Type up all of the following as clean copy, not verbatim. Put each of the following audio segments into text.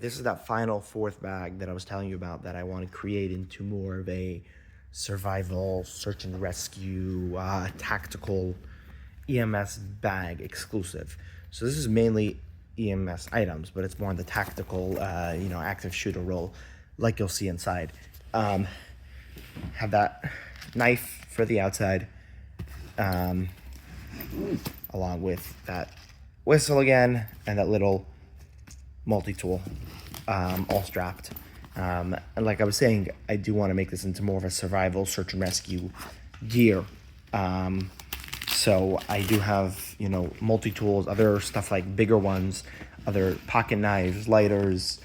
This is that final fourth bag that I was telling you about that I want to create into more of a survival, search and rescue, tactical EMS bag exclusive. So this is mainly EMS items, but it's more on the tactical, active shooter role, like you'll see inside. Have that knife for the outside, along with that whistle again, and that little multi-tool, all strapped. And like I was saying, I do want to make this into more of a survival, search and rescue gear. So I do have, multi-tools, other stuff like bigger ones, other pocket knives, lighters,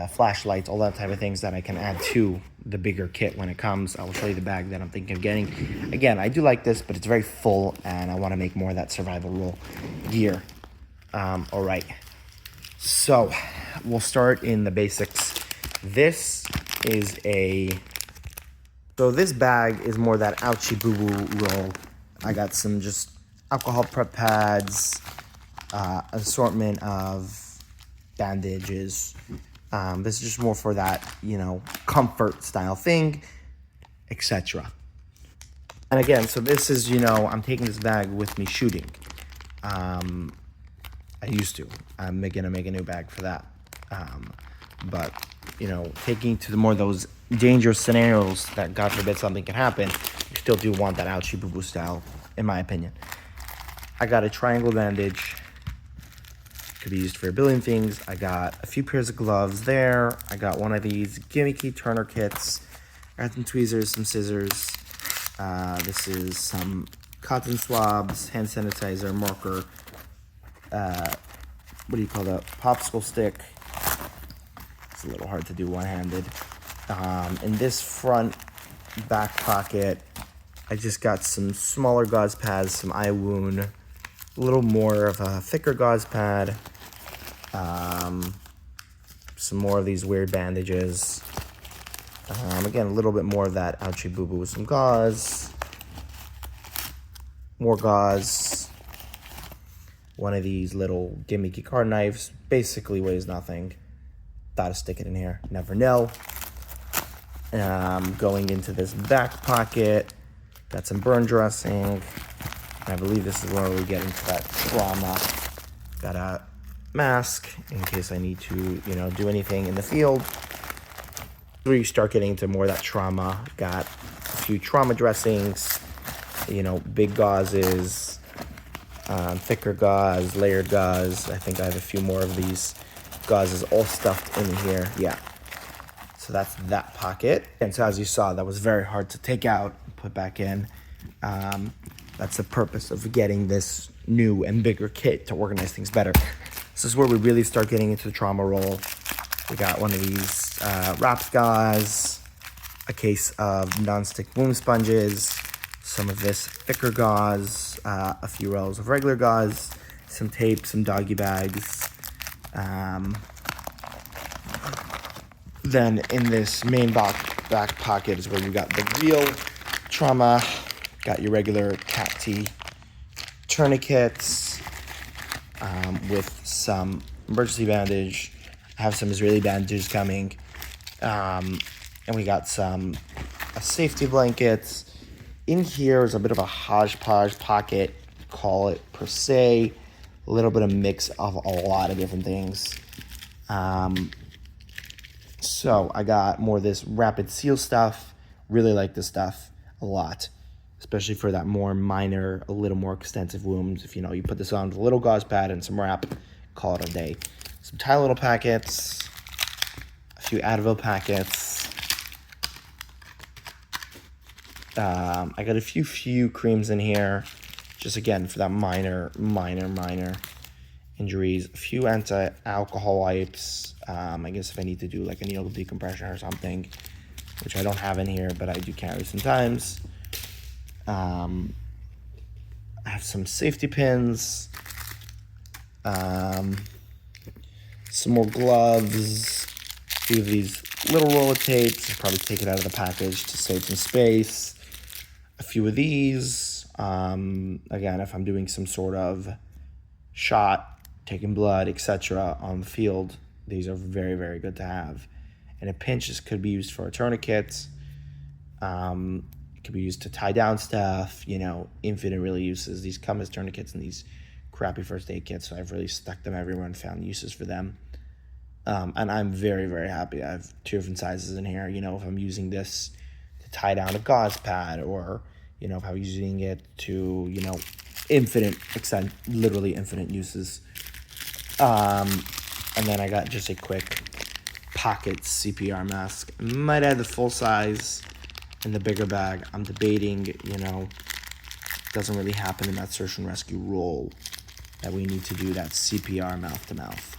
flashlights, all that type of things that I can add to the bigger kit when it comes. I will show you the bag that I'm thinking of getting. Again, I do like this, but it's very full, and I want to make more of that survival role gear. All right, so we'll start in the basics. This bag is more that ouchie boo boo roll. I got some just alcohol prep pads, assortment of bandages. This is just more for that, comfort style thing, etc. And again, so this is, I'm taking this bag with me shooting. I used to. I'm gonna make a new bag for that. But taking to the more those dangerous scenarios that God forbid something can happen, you still do want that ouchie boo boo style, in my opinion. I got a triangle bandage. Could be used for a billion things. I got a few pairs of gloves there. I got one of these gimmicky Turner kits. I got some tweezers, some scissors. This is some cotton swabs, hand sanitizer, marker. What do you call that? Popsicle stick. It's a little hard to do one-handed. In this front back pocket, I just got some smaller gauze pads, some eye wound, a little more of a thicker gauze pad, some more of these weird bandages. Again, a little bit more of that ouchie boo boo with some gauze, more gauze. One of these little gimmicky car knives, basically weighs nothing. Thought to stick it in here, never know. Going into this back pocket, got some burn dressing. I believe this is where we get into that trauma. Got a mask in case I need to, do anything in the field. Where you start getting into more of that trauma. Got a few trauma dressings, big gauzes, thicker gauze, layered gauze. I think I have a few more of these gauzes all stuffed in here. Yeah. So that's that pocket. And so as you saw, that was very hard to take out and put back in. That's the purpose of getting this new and bigger kit to organize things better. This is where we really start getting into the trauma roll. We got one of these wrapped gauze, a case of nonstick wound sponges, some of this thicker gauze, a few rolls of regular gauze, some tape, some doggy bags. Then in this main back pocket is where you got the real trauma, got your regular CAT-T tourniquets, with some emergency bandage. I have some Israeli bandages coming, and we got some safety blankets. In here is a bit of a hodgepodge pocket, call it per se, a little bit of mix of a lot of different things. So I got more of this rapid seal stuff. Really like this stuff a lot, especially for that more minor, a little more extensive wounds. If you put this on with a little gauze pad and some wrap, call it a day. Some Tylenol packets, a few Advil packets. I got a few creams in here, just again for that minor injuries. A few anti-alcohol wipes. I guess if I need to do like a needle decompression or something, which I don't have in here, but I do carry sometimes. I have some safety pins, some more gloves, a few of these little roll of tapes. I'll probably take it out of the package to save some space. A few of these, again, if I'm doing some sort of shot taking blood, etc. on the field, these are very, very good to have. In a pinch, this could be used for a tourniquet. It could be used to tie down stuff, infinite really uses. These come as tourniquets in these crappy first aid kits, so I've really stuck them everywhere and found uses for them. And I'm very, very happy. I have 2 different sizes in here. If I'm using this to tie down a gauze pad, or, if I'm using it to, infinite extent, literally infinite uses. And then I got just a quick pocket CPR mask. I might add the full size in the bigger bag. I'm debating, doesn't really happen in that search and rescue role that we need to do that CPR mouth to mouth.